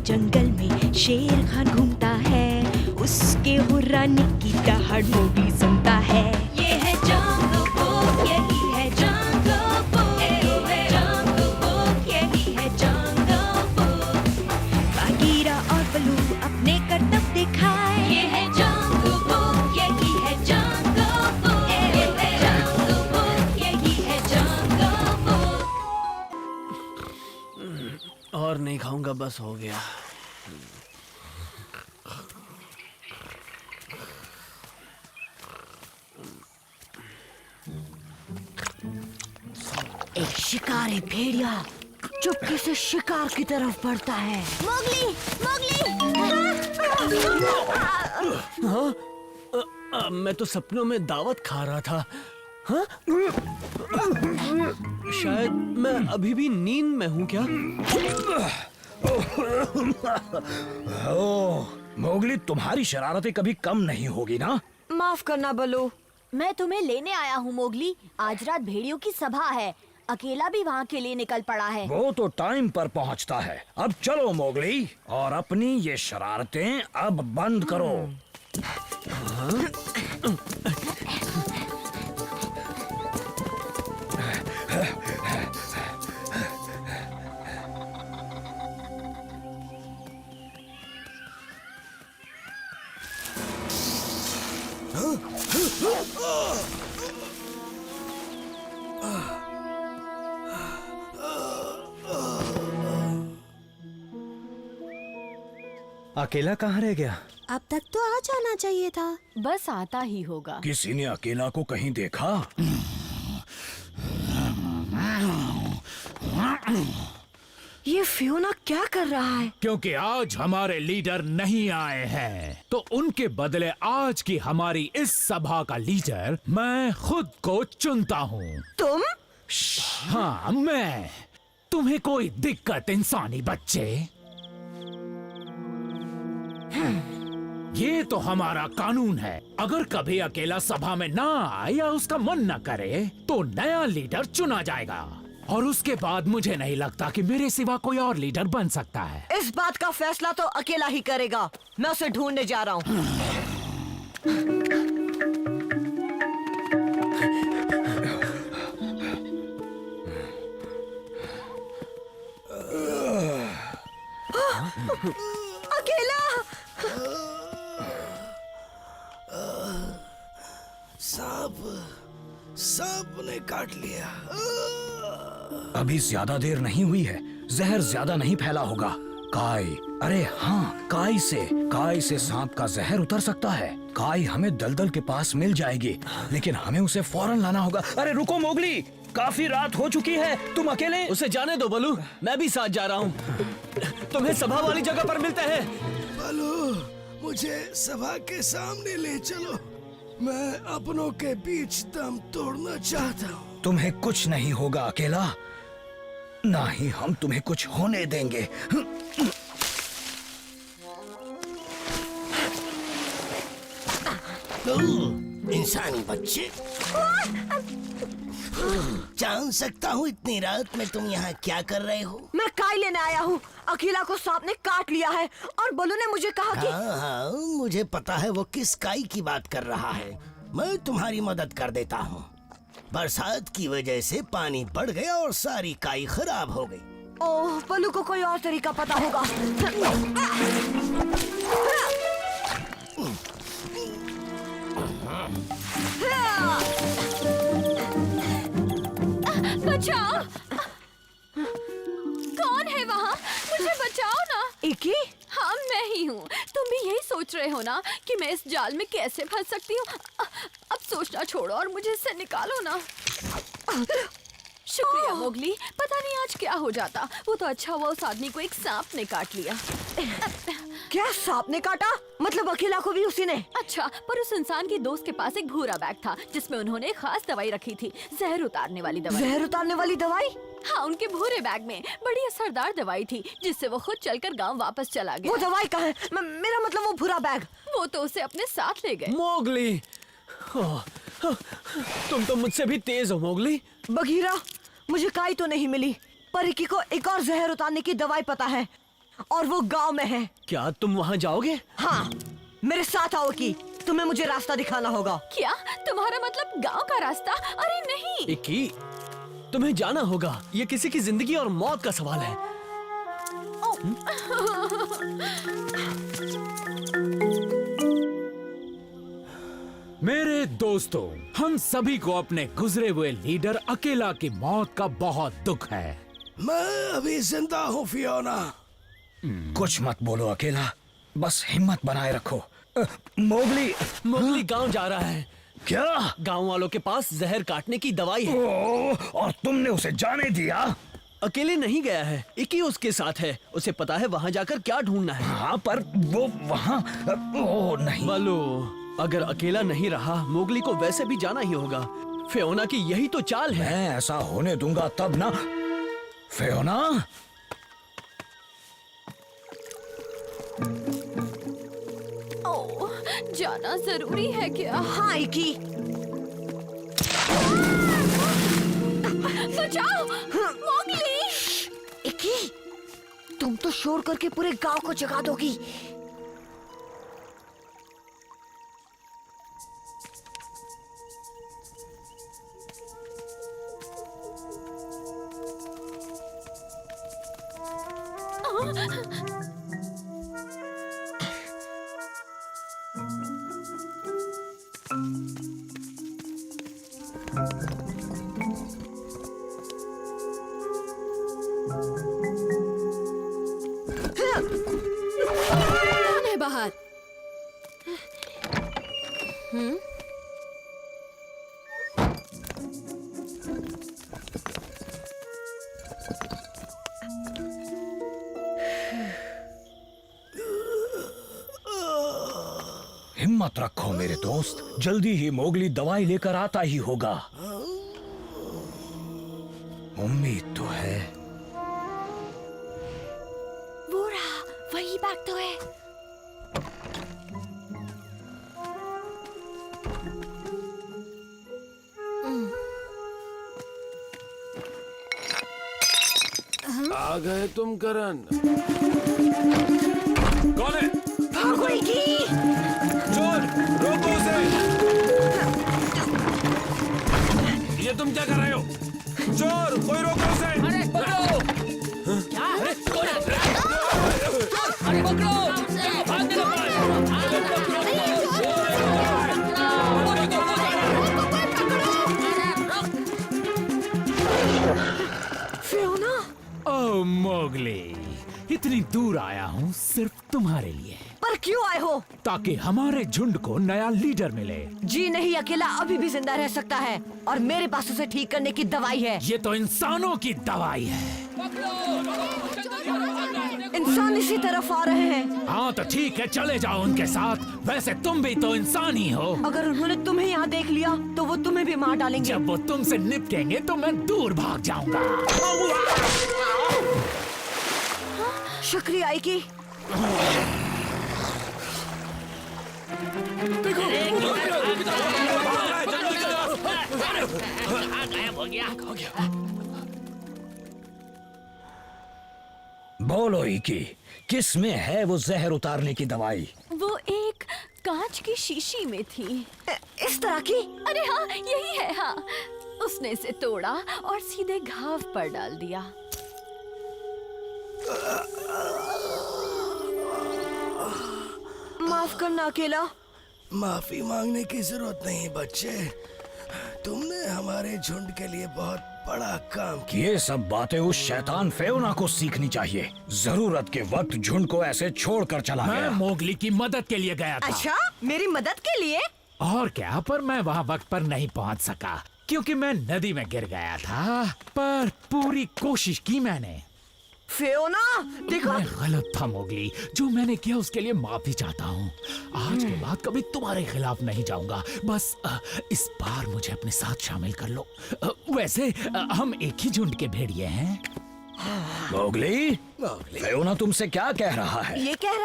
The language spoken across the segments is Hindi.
जंगल में शेर खान घूमता है, उसके हुर्राने की दहाड़ वो भी सुनता है। ये है जंगल बुक, यही है जंगल बुक, ये है जंगल बुक, यही है जंगल बुक। बागीरा और बलू अपने करतब दिखाए, ये है जंगल बुक, यही है जंगल बुक, ये है जंगल बुक, यही है जंगल बुक। और नहीं खाऊंगा, बस हो गया। एक शिकारी भेड़िया चुपके से शिकार की तरफ बढ़ता है। मोगली, हाँ? मैं तो सपनों में दावत खा रहा था। हाँ? शायद मैं अभी भी नींद में हूँ क्या? ओह, मोगली, तुम्हारी शरारतें कभी कम नहीं होगी ना? माफ करना बलू, मैं तुम्हें लेने आया हूँ मोगली। आज रात भेड़ियों की सभा है, अकेला भी वहाँ के लिए निकल पड़ा है। वो तो टाइम पर पहुँचता है। अब चलो मोगली, और अपनी ये शरारतें अब बंद करो। अकेला कहाँ रह गया? अब तक तो आ जाना चाहिए था। बस आता ही होगा। किसी ने अकेला को कहीं देखा? ये फियोना क्या कर रहा है? क्योंकि आज हमारे लीडर नहीं आए हैं, तो उनके बदले आज की हमारी इस सभा का लीडर मैं खुद को चुनता हूँ। तुम? हाँ, मैं। तुम्हें कोई दिक्कत इंसानी बच्चे? ये तो हमारा कानून है। अगर कभी अकेला सभा में ना आए या उसका मन न करे तो नया लीडर चुना जाएगा, और उसके बाद मुझे नहीं लगता कि मेरे सिवा कोई और लीडर बन सकता है। इस बात का फैसला तो अकेला ही करेगा। मैं उसे ढूंढने जा रहा हूँ। अकेला! सांप ने काट लिया। अभी ज्यादा देर नहीं हुई है, जहर ज्यादा नहीं फैला होगा। काई, अरे हाँ, काई से सांप का जहर उतर सकता है। काई हमें दलदल के पास मिल जाएगी, लेकिन हमें उसे फौरन लाना होगा। अरे रुको मोगली, काफी रात हो चुकी है, तुम अकेले? उसे जाने दो बलू, मैं भी साथ जा रहा हूँ। तुम्हें सभा वाली जगह पर मिलते हैं। बलू, मुझे सभा के सामने ले चलो। मैं अपनों के बीच दम तोड़ना चाहता हूँ। तुम्हें कुछ नहीं होगा अकेला, ना ही हम तुम्हें कुछ होने देंगे। इंसानी बच्चे, जान सकता हूँ इतनी रात में तुम यहाँ क्या कर रहे हो? मैं काई लेने आया हूँ। अकेला को सांप ने काट लिया है और बलू ने मुझे कहा कि हाँ, मुझे पता है वो किस काई की बात कर रहा है। मैं तुम्हारी मदद कर देता हूँ। बरसात की वजह से पानी बढ़ गया और सारी काई खराब हो गई। ओह, बलू को कोई और तरीका पता होगा। बचाओ! कौन है वहाँ? मुझे बचाओ ना। इकी? हाँ, मैं ही हूँ। तुम भी यही सोच रहे हो ना कि मैं इस जाल में कैसे फंस सकती हूँ? अब सोचना छोड़ो और मुझे इससे निकालो ना। शुक्रिया मोगली, पता नहीं आज क्या हो जाता। वो तो अच्छा हुआ उस आदमी को एक सांप ने काट लिया। क्या सांप ने काटा? मतलब अकेला को भी उसी ने? अच्छा, पर उस इंसान के दोस्त के पास एक भूरा बैग था जिसमें उन्होंने खास दवाई रखी थी, जहर उतारने वाली दवाई। जहर उतारने वाली दवाई? हाँ, उनके भूरे बैग में बड़ी असरदार दवाई थी जिससे वो खुद चलकर गांव वापस चला गया। वो दवाई कहाँ है? मेरा मतलब वो भूरा बैग। वो तो उसे अपने साथ ले गए। मोगली, तुम तो मुझसे भी तेज हो मोगली। बगीरा, मुझे काई तो नहीं मिली, पर इकी को एक और जहर उतारने की दवाई पता है। और वो गांव में है। क्या तुम वहाँ जाओगे? हाँ, मेरे साथ आओ की, तुम्हें मुझे रास्ता दिखाना होगा। क्या तुम्हारा मतलब गांव का रास्ता? अरे नहीं। इकी, तुम्हें जाना होगा। ये किसी की जिंदगी और मौत का सवाल है। मेरे दोस्तों, हम सभी को अपने गुजरे हुए लीडर अकेला की मौत का बहुत दुख है। मैं अभी जिंदा हूँ फियोना। कुछ मत बोलो अकेला, बस हिम्मत बनाए रखो। मोगली गांव जा रहा है। क्या? गांव वालों के पास जहर काटने की दवाई है। और तुमने उसे जाने दिया? अकेले नहीं गया है, इकी उसके साथ है। उसे पता है वहाँ जाकर क्या ढूंढना है। हाँ, पर वो वहाँ नहीं। बालू, अगर अकेला नहीं रहा, मोगली को वैसे भी जाना ही होगा। फियोना की यही तो चाल है। मैं ऐसा होने दूंगा तब ना। फियोना, ओह, जाना जरूरी है क्या? हाँ इकी। बचाओ मोगली। इकी, तुम तो शोर करके पूरे गांव को जगा दोगी। कौन है बाहर? हिम्मत रखो मेरे दोस्त, जल्दी ही मोगली दवाई लेकर आता ही होगा। उम्मीद तो है। वो रहा, वही बैग तो है। आ गए तुम करण। कौन है? भागो इकी। चोर, रोको उसे। ये तुम क्या कर रहे हो? चोर, कोई रोको उसे। अरे पकड़ो! क्या? अरे कौन है? अरे पकड़ो! भागने लगा। फियोना, ओह मोगली, इतनी दूर आया हूँ सिर्फ तुम्हारे लिए, पर क्यों आए हो? ताकि हमारे झुंड को नया लीडर मिले। जी नहीं, अकेला अभी भी जिंदा रह सकता है और मेरे पास उसे ठीक करने की दवाई है। ये तो इंसानों की दवाई है। इंसान इसी तरफ आ रहे हैं। हाँ तो ठीक है, चले जाओ उनके साथ। वैसे तुम भी तो इंसान ही हो। अगर उन्होंने तुम्हें यहाँ देख लिया तो वो तुम्हें भी मार डालेंगे। जब वो तुमसे निपटेंगे तो मैं दूर भाग जाऊंगा। शुक्रिया इकी। बोलो इकी, किस में है वो जहर उतारने की दवाई? वो एक कांच की शीशी में थी। इस तरह की? अरे हाँ, यही है। हाँ, उसने इसे तोड़ा और सीधे घाव पर डाल दिया। माफ करना अकेला। माफी मांगने की जरूरत नहीं बच्चे। तुमने हमारे झुंड के लिए बहुत बड़ा काम किया। ये सब बातें उस शैतान फियोना को सीखनी चाहिए। जरूरत के वक्त झुंड को ऐसे छोड़कर चला मैं गया। मोगली की मदद के लिए गया था। अच्छा, मेरी मदद के लिए? और क्या, पर मैं वहाँ वक्त पर नहीं पहुँच सका क्योंकि मैं नदी में गिर गया था। पर पूरी कोशिश की मैंने। फियोना, देखो। मैं गलत था मोगली, जो मैंने किया उसके लिए माफी चाहता हूँ। आज के बाद कभी तुम्हारे खिलाफ नहीं जाऊंगा। बस इस बार मुझे अपने साथ शामिल कर लो। वैसे हम एक ही झुंड के भेड़िए हैं। मोगली, फियोना तुमसे क्या कह रहा है? ये कह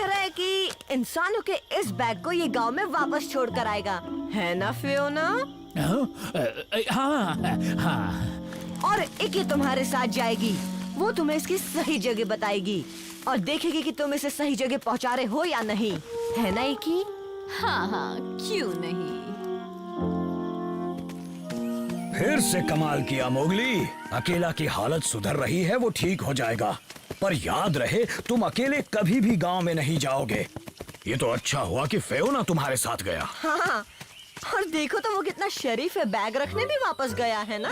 रहा है कि इंसानों के इस बैग को ये गांव में वापस छोड़ कर आएगा, है ना फियोना? हाँ हाँ। और इकी तुम्हारे साथ जाएगी। वो तुम्हें इसकी सही जगह बताएगी और देखेगी कि तुम इसे सही जगह पहुंचा रहे हो या नहीं, है ना एकी? हाँ हाँ, क्यों नहीं। फिर से कमाल किया मोगली। अकेला की हालत सुधर रही है, वो ठीक हो जाएगा। पर याद रहे, तुम अकेले कभी भी गांव में नहीं जाओगे। ये तो अच्छा हुआ कि फेओना तुम्हारे साथ गया। हाँ, और देखो तो वो कितना शरीफ है, बैग रखने भी वापस गया है ना।